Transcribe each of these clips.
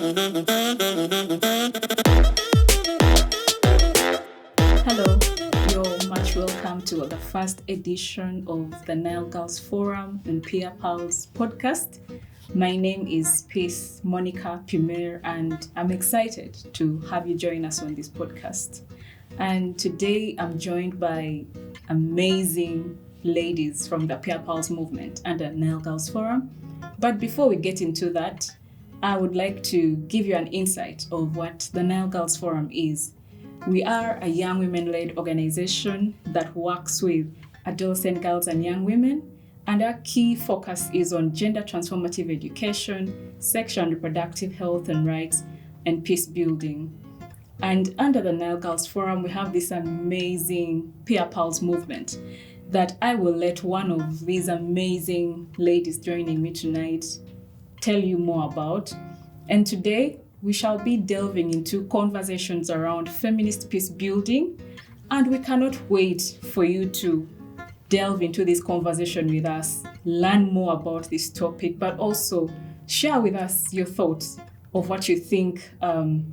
Hello, you're much welcome to the first edition of the Nile Girls Forum and Peer Pals podcast. My name is Peace Monica Pimer, and I'm excited to have you join us on this podcast. And today I'm joined by amazing ladies from the Peer Pals movement and the Nile Girls Forum. But before we get into that, I would like to give you an insight of what the Nile Girls Forum is. We are a young women-led organization that works with adolescent girls and young women, and our key focus is on gender transformative education, sexual and reproductive health and rights, and peace building. And under the Nile Girls Forum, we have this amazing Peer Pals movement that I will let one of these amazing ladies joining me tonight tell you more about. And today, we shall be delving into conversations around feminist peace building, and we cannot wait for you to delve into this conversation with us, learn more about this topic, but also share with us your thoughts of what you think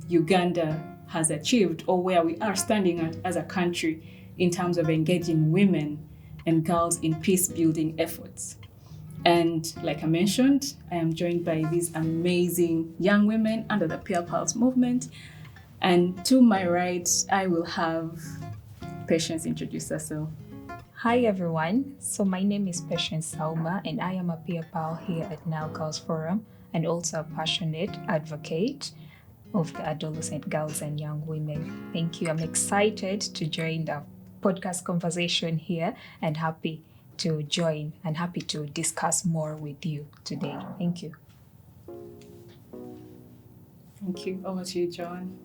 Uganda has achieved or where we are standing at as a country in terms of engaging women and girls in peace building efforts. And like I mentioned, I am joined by these amazing young women under the Peer Pals movement. And to my right, I will have Patience introduce herself. Hi everyone, so my name is Patience Sauma and I am a peer pal here at Nile Girls Forum and also a passionate advocate of the adolescent girls and young women. Thank you. I'm excited to join the podcast conversation here and happy to join and happy to discuss more with you today. Thank you. Thank you. Over to you, John.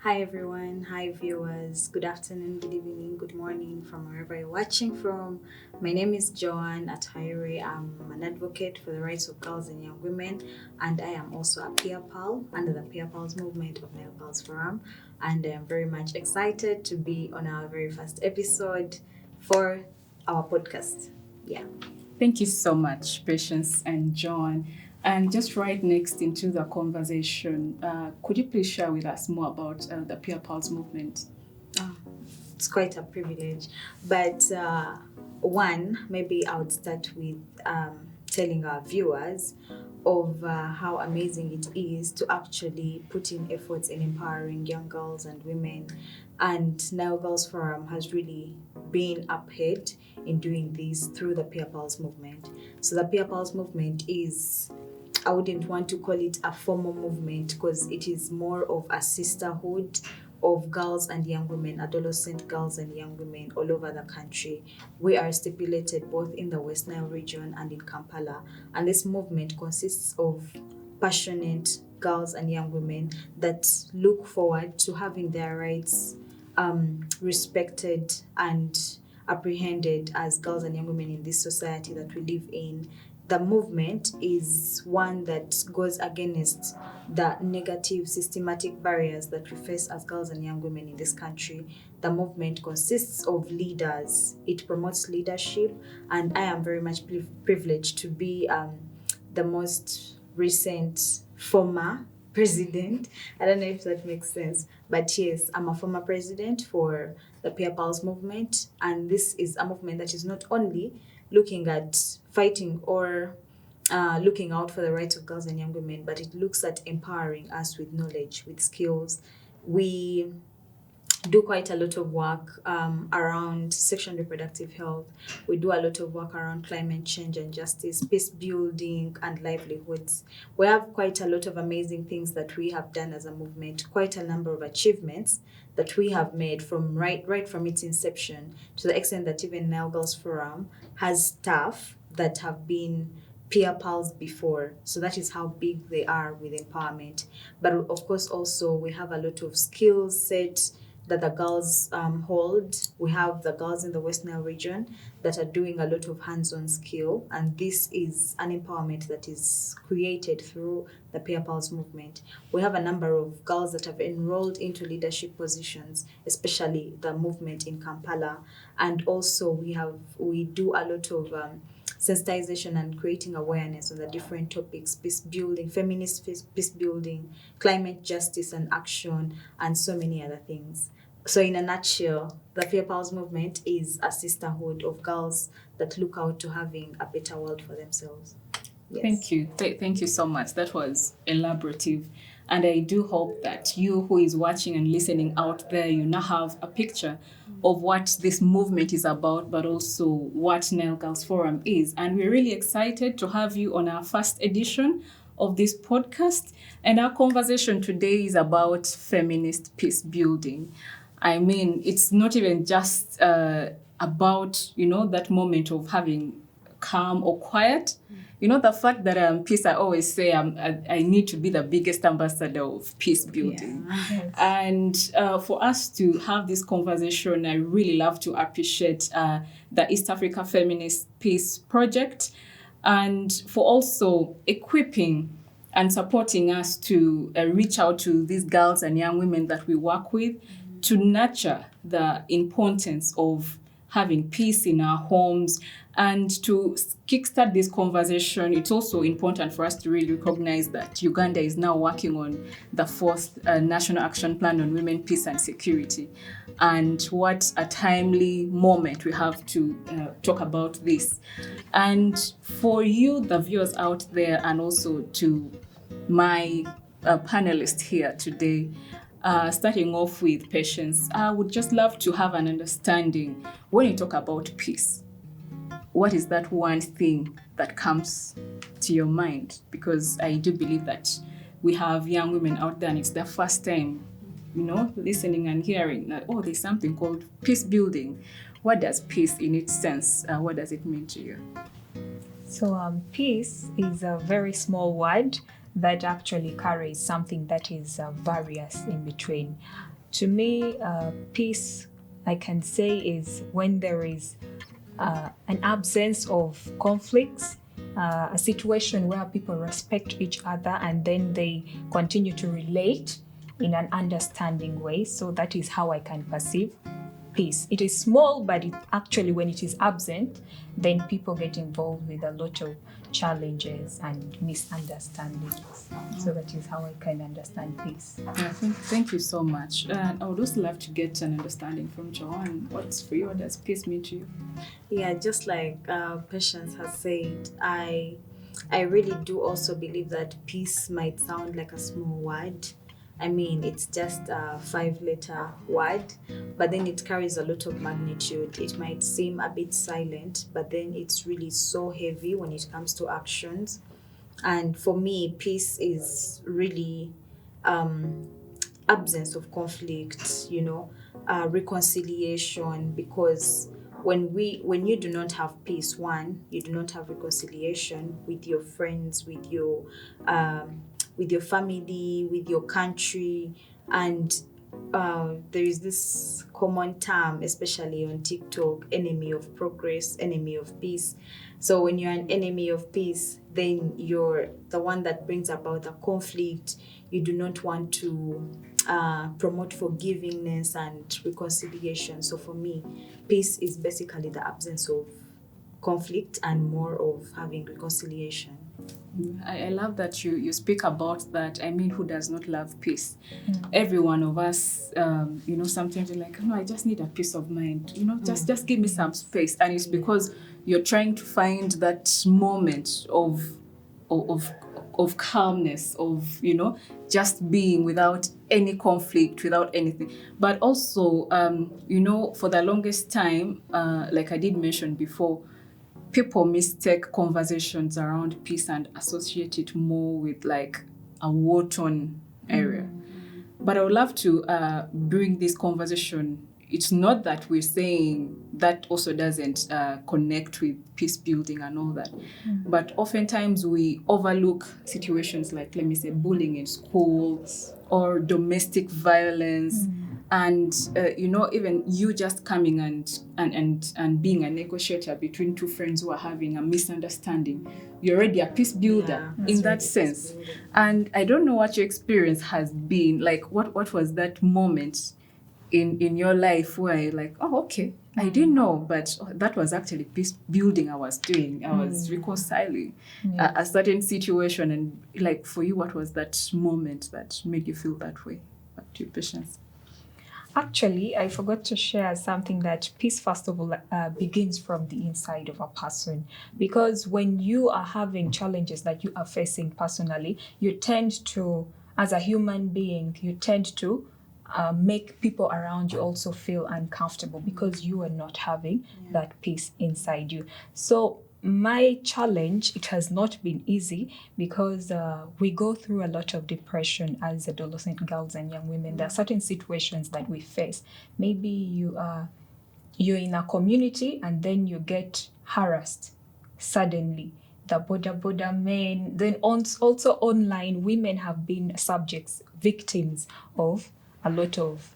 Hi everyone, hi viewers, good afternoon, good evening, good morning from wherever you're watching from. My name is Joanne Atayre. I'm an advocate for the rights of girls and young women, and I am also a peer pal under the Peer Pals movement of Nile Girls Forum, and I am very much excited to be on our very first episode for our podcast. Yeah. Thank you so much, Patience and John. And just right next into the conversation, could you please share with us more about the Peer Pals movement? It's quite a privilege. But one, maybe I would start with telling our viewers of how amazing it is to actually put in efforts in empowering young girls and women. And Nile Girls Forum has really been ahead in doing this through the Peer Pals movement. So the Peer Pals movement is, I wouldn't want to call it a formal movement because it is more of a sisterhood of girls and young women, adolescent girls and young women all over the country. We are stipulated both in the West Nile region and in Kampala. And this movement consists of passionate girls and young women that look forward to having their rights respected and apprehended as girls and young women in this society that we live in. The movement is one that goes against the negative systematic barriers that we face as girls and young women in this country. The movement consists of leaders. It promotes leadership, and I am very much privileged to be the most recent former president. I don't know if that makes sense, but yes, I'm a former president for the Peer Pals movement, and this is a movement that is not only looking at fighting or looking out for the rights of girls and young women, but it looks at empowering us with knowledge, with skills. We do quite a lot of work around sexual and reproductive health. We do a lot of work around climate change and justice, peace building, and livelihoods. We have quite a lot of amazing things that we have done as a movement, quite a number of achievements that we have made from right from its inception, to the extent that even Nile Girls Forum has staff that have been peer pals before. So that is how big they are with empowerment. But of course, also we have a lot of skill set that the girls hold. We have the girls in the West Nile region that are doing a lot of hands-on skill, and this is an empowerment that is created through the Peer Pals movement. We have a number of girls that have enrolled into leadership positions, especially the movement in Kampala, and also we do a lot of sensitization and creating awareness on the different topics: peace building, feminist peace building, climate justice and action, and so many other things. So in a nutshell, the Fair Pals movement is a sisterhood of girls that look out to having a better world for themselves. Yes. Thank you. Thank you so much. That was elaborative. And I do hope that you who is watching and listening out there, you now have a picture of what this movement is about, but also what Nile Girls Forum is. And we're really excited to have you on our first edition of this podcast. And our conversation today is about feminist peace building. I mean, it's not even just about, that moment of having calm or quiet. The fact that I'm peace, I always say I need to be the biggest ambassador of peace building. Yeah. And for us to have this conversation, I really love to appreciate the East Africa Feminist Peace Project, and for also equipping and supporting us to reach out to these girls and young women that we work with, to nurture the importance of having peace in our homes. And to kickstart this conversation, it's also important for us to really recognize that Uganda is now working on the fourth National Action Plan on Women, Peace and Security. And what a timely moment we have to talk about this. And for you, the viewers out there, and also to my panelists here today, starting off with Patience, I would just love to have an understanding when you talk about peace. What is that one thing that comes to your mind? Because I do believe that we have young women out there and it's their first time, listening and hearing that, there's something called peace building. What does peace in its sense, what does it mean to you? So peace is a very small word that actually carries something that is various in between. To me, peace, I can say, is when there is an absence of conflicts, a situation where people respect each other and then they continue to relate in an understanding way. So that is how I can perceive peace. It is small, but it actually, when it is absent, then people get involved with a lot of challenges and misunderstandings. So that is how I can understand peace. Yeah, thank you so much. I would also love to get an understanding from Joanne. What's for you? What does peace mean to you? Yeah, just like Patience has said, I really do also believe that peace might sound like a small word. I mean, it's just a 5-letter word, but then it carries a lot of magnitude. It might seem a bit silent, but then it's really so heavy when it comes to actions. And for me, peace is really absence of conflict, reconciliation, because when you do not have peace, one, you do not have reconciliation with your friends, with your family, with your country. And there is this common term, especially on TikTok: enemy of progress, enemy of peace. So when you're an enemy of peace, then you're the one that brings about the conflict. You do not want to promote forgiveness and reconciliation. So for me, peace is basically the absence of conflict and more of having reconciliation. I love that you speak about that. I mean, who does not love peace? Every one of us, sometimes you're like, no, I just need a peace of mind. Just give me some space. And it's because you're trying to find that moment of calmness, of just being without any conflict, without anything. But also, for the longest time, like I did mention before, people mistake conversations around peace and associate it more with like a war-torn area. But I would love to bring this conversation. It's not that we're saying that also doesn't connect with peace building and all that. But oftentimes we overlook situations like, let me say, bullying in school or domestic violence. And, even you just coming and being a negotiator between two friends who are having a misunderstanding, you're already a peace builder in that sense. And I don't know what your experience has been. Like, what was that moment in your life where you're like, oh, okay, I didn't know, but that was actually peace building I was doing. I was reconciling a certain situation. And like for you, what was that moment that made you feel that way? Back to your Patience. Actually, I forgot to share something that peace, first of all, begins from the inside of a person. Because when you are having challenges that you are facing personally, you tend to, as a human being, you tend to make people around you also feel uncomfortable because you are not having that peace inside you. So my challenge, it has not been easy because we go through a lot of depression as adolescent girls and young women. There are certain situations that we face. Maybe you're in a community and then you get harassed suddenly. The border men, then also online, women have been subjects, victims of a lot of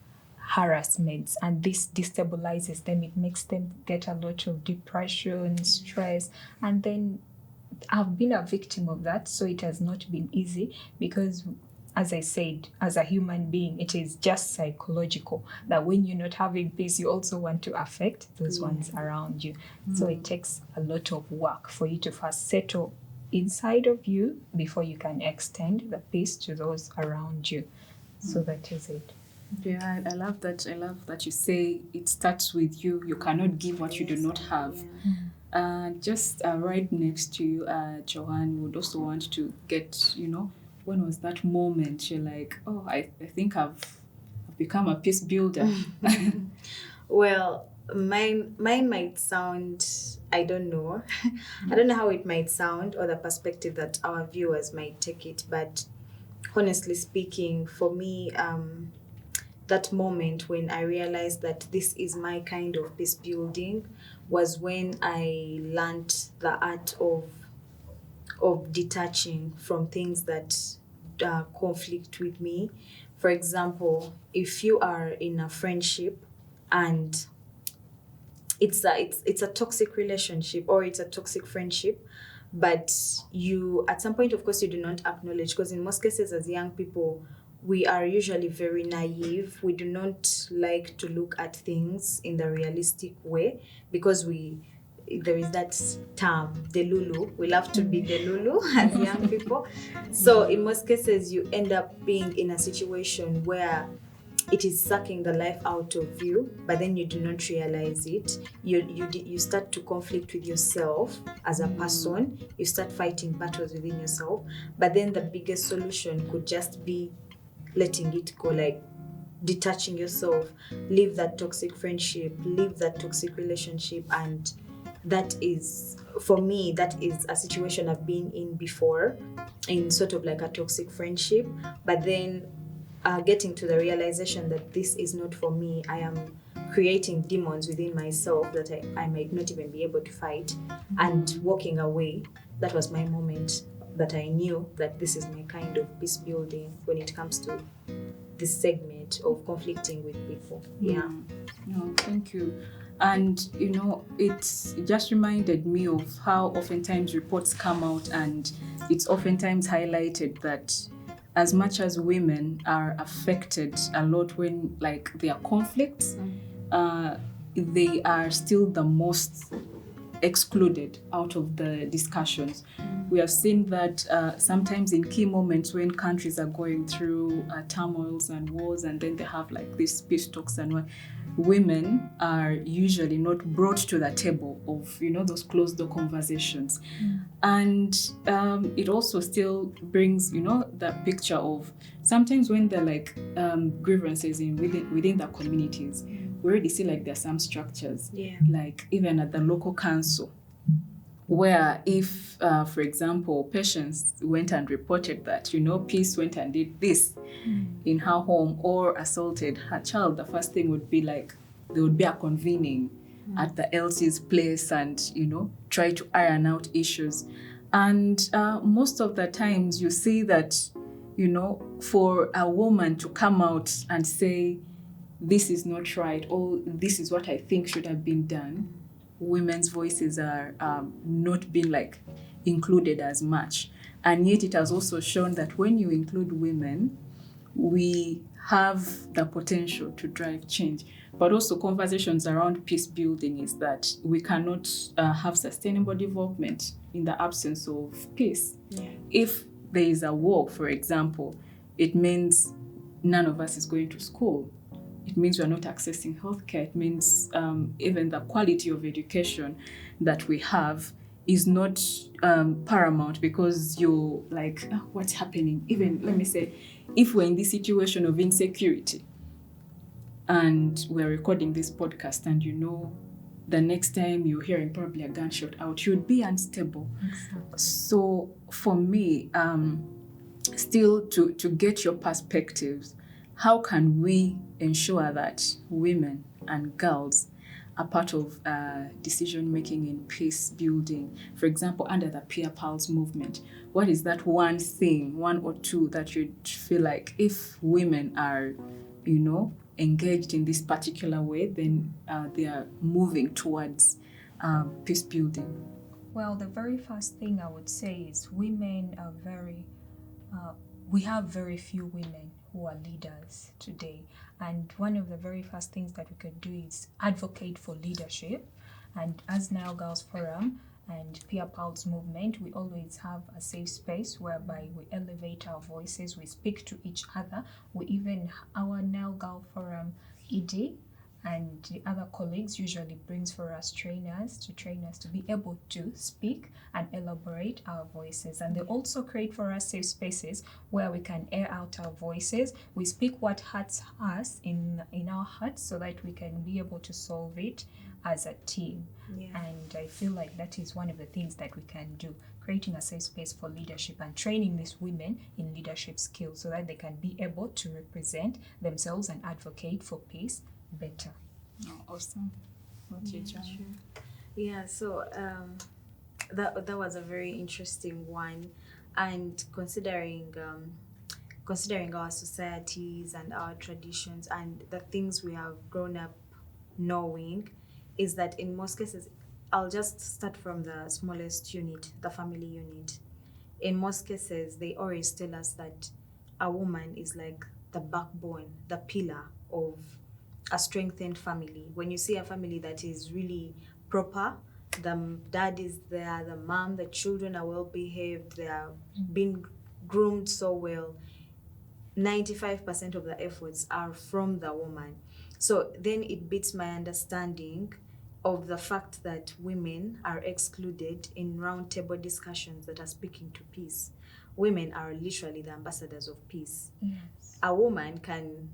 harassments, and this destabilizes them. It makes them get a lot of depression, stress, and then I've been a victim of that, so it has not been easy because, as I said, as a human being, it is just psychological that when you're not having peace, you also want to affect those ones around you. So it takes a lot of work for you to first settle inside of you before you can extend the peace to those around you. So that is it. Yeah, I love that. I love that you say it starts with you. You cannot give what you do not have. Just right next to you, Joanne would also want to get, when was that moment you're like, oh, I think I've become a peace builder? Well, mine might sound, I don't know. I don't know how it might sound or the perspective that our viewers might take it, but honestly speaking, for me, that moment when I realized that this is my kind of peace building was when I learned the art of detaching from things that conflict with me. For example, if you are in a friendship and it's a toxic relationship or it's a toxic friendship, but you at some point, of course, you do not acknowledge, because in most cases as young people we are usually very naive. We do not like to look at things in the realistic way because there is that term, the lulu. We love to be the lulu as young people. So in most cases you end up being in a situation where it is sucking the life out of you, but then you do not realize it. You start to conflict with yourself as a person. You start fighting battles within yourself. But then the biggest solution could just be letting it go, like detaching yourself, leave that toxic friendship, leave that toxic relationship. And that is, for me, that is a situation I've been in before, in sort of like a toxic friendship. But then getting to the realization that this is not for me. I am creating demons within myself that I might not even be able to fight, and walking away. That was my moment that I knew that this is my kind of peace building when it comes to this segment of conflicting with people. Yeah. No, thank you. And it's just reminded me of how oftentimes reports come out, and it's oftentimes highlighted that as much as women are affected a lot when there are conflicts, they are still the most excluded out of the discussions. We have seen that sometimes in key moments when countries are going through turmoils and wars, and then they have these peace talks and what, women are usually not brought to the table of those closed door conversations. And it also still brings the picture of sometimes when there are grievances within the communities, we already see there are some structures, even at the local council, where if, for example, Patience went and reported that, Peace went and did this in her home or assaulted her child, the first thing would be there would be a convening at the LC's place and, try to iron out issues. And most of the times you see that, for a woman to come out and say, this is not right, or this is what I think should have been done, women's voices are not being included as much. And yet it has also shown that when you include women, we have the potential to drive change. But also, conversations around peace building is that we cannot have sustainable development in the absence of peace. Yeah. If there is a war, for example, it means none of us is going to school. It means we're not accessing healthcare. It means even the quality of education that we have is not paramount, because you're like, "Ah, what's happening?" Even, let me say, if we're in this situation of insecurity and we're recording this podcast, and the next time you're hearing probably a gunshot out, you'd be unstable. Exactly. So for me, still to get your perspectives, how can we ensure that women and girls are part of decision making in peace building? For example, under the Peer Pals movement, what is that one thing, one or two, that you'd feel like if women are, engaged in this particular way, then they are moving towards peace building? Well, the very first thing I would say is women are we have very few women who are leaders today. And one of the very first things that we could do is advocate for leadership. And as Nile Girls Forum and Peer Pals movement, we always have a safe space whereby we elevate our voices, we speak to each other. We even, our Nile Girl Forum ED and the other colleagues usually brings for us trainers to train us to be able to speak and elaborate our voices. And they also create for us safe spaces where we can air out our voices. We speak what hurts us in our hearts so that we can be able to solve it as a team. Yeah. And I feel like that is one of the things that we can do, creating a safe space for leadership and training these women in leadership skills so that they can be able to represent themselves and advocate for peace better. Oh, awesome. What you, John? Sure. Yeah, so that was a very interesting one, and considering our societies and our traditions and the things we have grown up knowing, is that in most cases, I'll just start from the smallest unit, the family unit. In most cases, they always tell us that a woman is like the backbone, the pillar of a strengthened family. When you see a family that is really proper, the dad is there, the mom, the children are well behaved, they are being groomed so well, 95% of the efforts are from the woman. So then it beats my understanding of the fact that women are excluded in roundtable discussions that are speaking to peace. Women are literally the ambassadors of peace. Yes. A woman can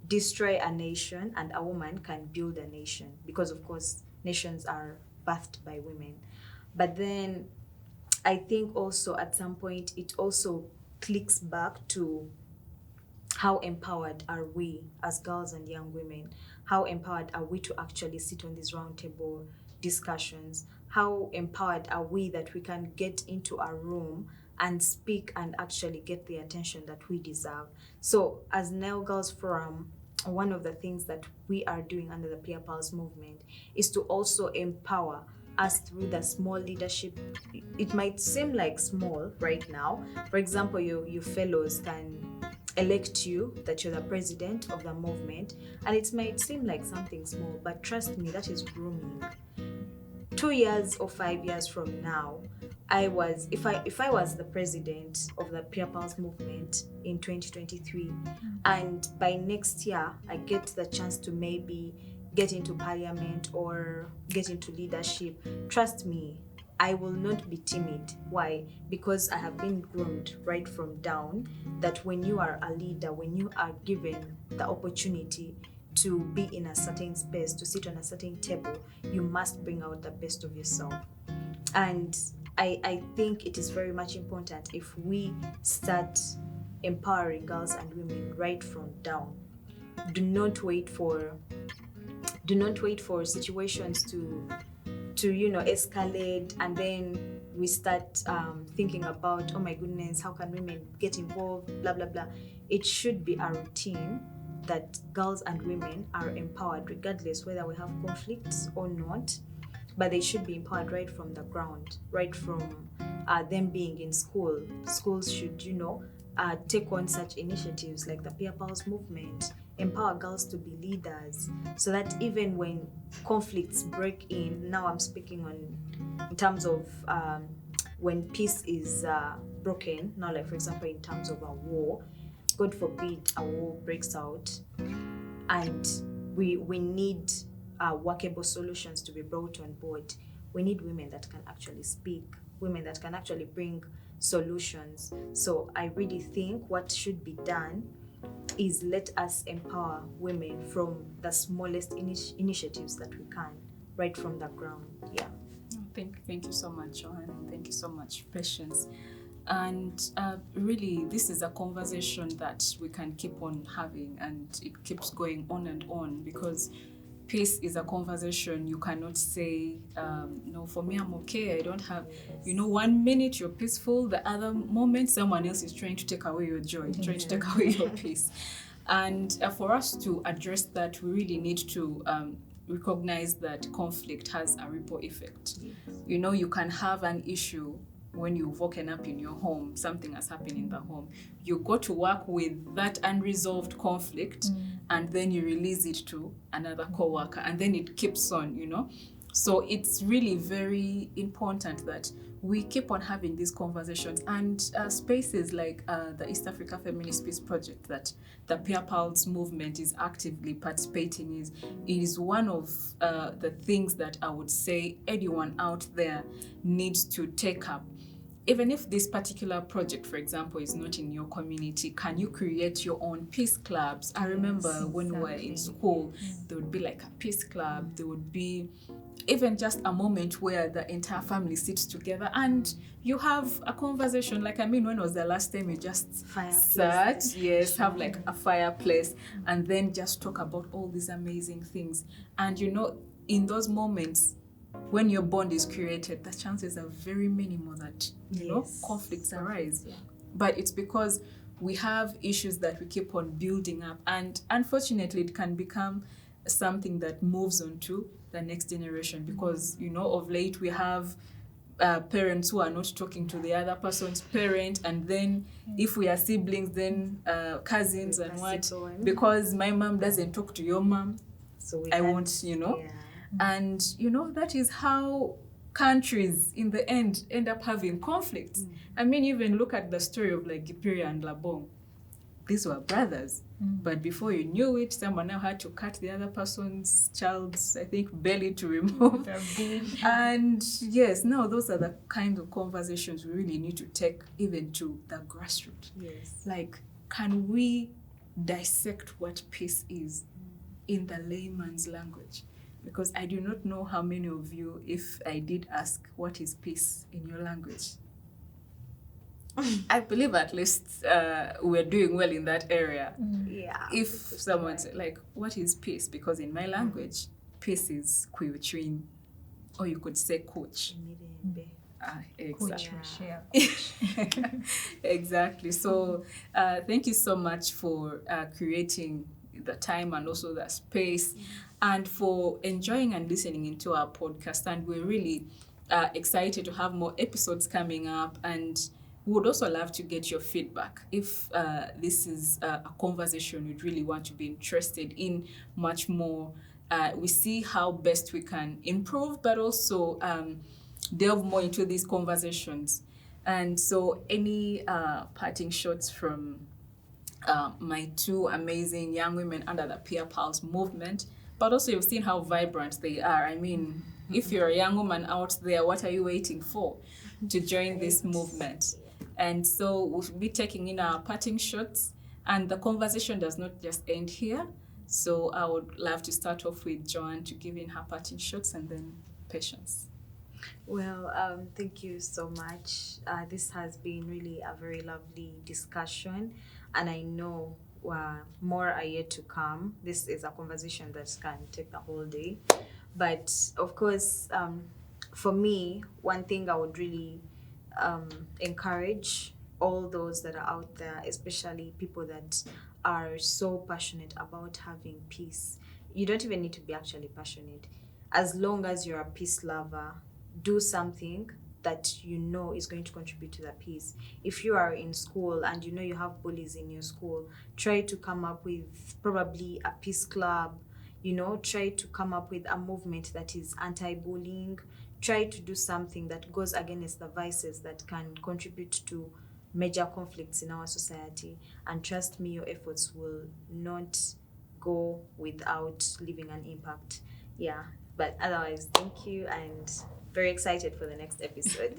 destroy a nation and a woman can build a nation, because of course nations are birthed by women. But then I think also at some point it also clicks back to how empowered are we as girls and young women? How empowered are we to actually sit on these roundtable discussions? How empowered are we that we can get into a room and speak and actually get the attention that we deserve? So as Nile Girls Forum, one of the things that we are doing under the Peer Pals movement is to also empower us through the small leadership. It might seem like small right now. For example, you fellows can elect you that you're the president of the movement, and it might seem like something small, but trust me, that is grooming. 2 years or 5 years from now, if I was the president of the Peer Pals movement in 2023, and by next year I get the chance to maybe get into parliament or get into leadership, trust me, I will not be timid. Why? Because I have been groomed right from down that when you are a leader, when you are given the opportunity to be in a certain space, to sit on a certain table, you must bring out the best of yourself. And I think it is very much important if we start empowering girls and women right from down. Do not wait for situations to escalate, and then we start thinking about, oh my goodness, how can women get involved, blah blah blah. It should be a routine that girls and women are empowered regardless whether we have conflicts or not, but they should be empowered right from the ground, right from them being in school. Schools should take on such initiatives like the Peer Pals movement, empower girls to be leaders, so that even when conflicts break in, now I'm speaking on in terms of when peace is broken, not like for example in terms of a war, God forbid a war breaks out, and we need workable solutions to be brought on board. We need women that can actually speak, women that can actually bring solutions. So I really think what should be done is let us empower women from the smallest initiatives that we can, right from the ground. Yeah. Thank you so much, Johan, and thank you so much, Patience. And really, this is a conversation that we can keep on having, and it keeps going on and on, because peace is a conversation you cannot say, no, for me, I'm okay. I don't have, 1 minute you're peaceful, the other moment someone else is trying to take away your joy, trying to take away your peace. And for us to address that, we really need to recognize that conflict has a ripple effect. Yes. You can have an issue when you've woken up in your home, something has happened in the home. You go to work with that unresolved conflict, and then you release it to another co-worker, and then it keeps on. So it's really very important that we keep on having these conversations, and spaces like the East Africa Feminist Peace Project that the Peer Pals movement is actively participating in is one of the things that I would say anyone out there needs to take up. Even if this particular project, for example, is not in your community, can you create your own peace clubs? I remember when we were in school, there would be like a peace club. There would be even just a moment where the entire family sits together and you have a conversation. Like, when was the last time you just sat? Yes, have like a fireplace and then just talk about all these amazing things. And in those moments, when your bond is created, the chances are very minimal that conflicts arise. Yeah. But it's because we have issues that we keep on building up, and unfortunately it can become something that moves on to the next generation, because of late we have parents who are not talking to the other person's parent, and then if we are siblings, then cousins and what, because my mom doesn't talk to your mom, so I won't. Yeah. And that is how countries in the end up having conflicts. Even look at the story of like Gipiria and Labong. These were brothers, but before you knew it, someone now had to cut the other person's child's, I think, belly to remove. And yes, now those are the kind of conversations we really need to take even to the grassroots. Yes. Like, can we dissect what peace is in the layman's language? Because I do not know how many of you, if I did ask what is peace in your language, I believe at least we're doing well in that area. Yeah. If someone said, like, what is peace? Because in my language, peace is kuiwichin, or you could say coach. Exactly. Exactly. So thank you so much for creating the time and also the space, and for enjoying and listening into our podcast. And we're really excited to have more episodes coming up, and we would also love to get your feedback. If this is a conversation you'd really want to be interested in much more, we see how best we can improve, but also delve more into these conversations. And so any parting shots from my two amazing young women under the Peer Pals movement, but also you've seen how vibrant they are. If you're a young woman out there, what are you waiting for to join this movement? And so we'll be taking in our parting shots, and the conversation does not just end here. So I would love to start off with Joanne to give in her parting shots, and then Patience. Well, thank you so much. This has been really a very lovely discussion, and I know more are yet to come. This is a conversation that can take the whole day. But of course, for me, one thing I would really encourage all those that are out there, especially people that are so passionate about having peace. You don't even need to be actually passionate. As long as you're a peace lover, do something that you know is going to contribute to the peace. If you are in school and you know you have bullies in your school, try to come up with probably a peace club. Try to come up with a movement that is anti-bullying. Try to do something that goes against the vices that can contribute to major conflicts in our society. And trust me, your efforts will not go without leaving an impact. Yeah. But otherwise, thank you, and very excited for the next episode.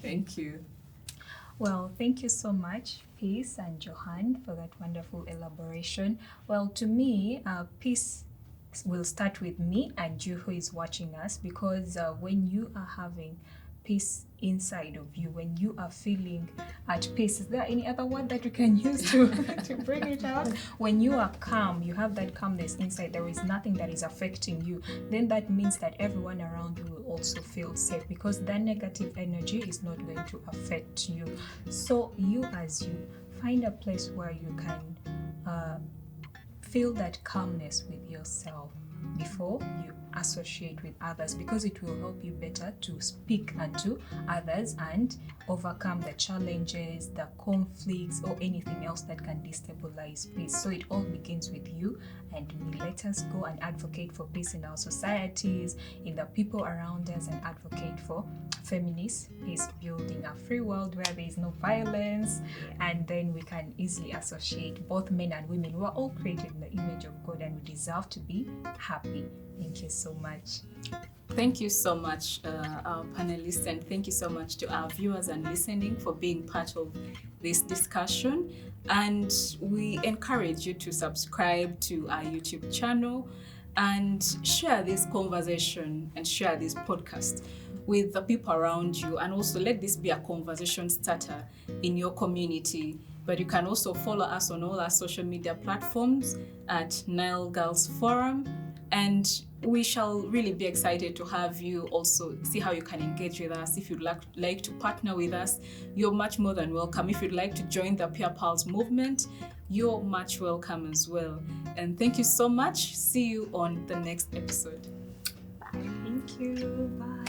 Thank you. Well, thank you so much, Peace and Johan, for that wonderful elaboration. Well, to me, peace will start with me and you who is watching us, because when you are having peace inside of you, when you are feeling at peace, is there any other word that you can use to, to bring it out? When you are calm, you have that calmness inside, there is nothing that is affecting you, then that means that everyone around you will also feel safe, because that negative energy is not going to affect you. So you, as you, find a place where you can feel that calmness with yourself before you associate with others, because it will help you better to speak unto others and overcome the challenges, the conflicts, or anything else that can destabilize peace. So it all begins with you and me. Let us go and advocate for peace in our societies, in the people around us, and advocate for feminist peace building, a free world where there is no violence, and then we can easily associate both men and women. We are all created in the image of God and we deserve to be happy. Thank you so much. Thank you so much, our panelists, and thank you so much to our viewers and listening for being part of this discussion. And we encourage you to subscribe to our YouTube channel and share this conversation and share this podcast with the people around you, and also let this be a conversation starter in your community. But you can also follow us on all our social media platforms at Nile Girls Forum, and we shall really be excited to have you also see how you can engage with us. If you'd like to partner with us, you're much more than welcome. If you'd like to join the Peer Pals movement, you're much welcome as well. And thank you so much. See you on the next episode. Thank you. Bye.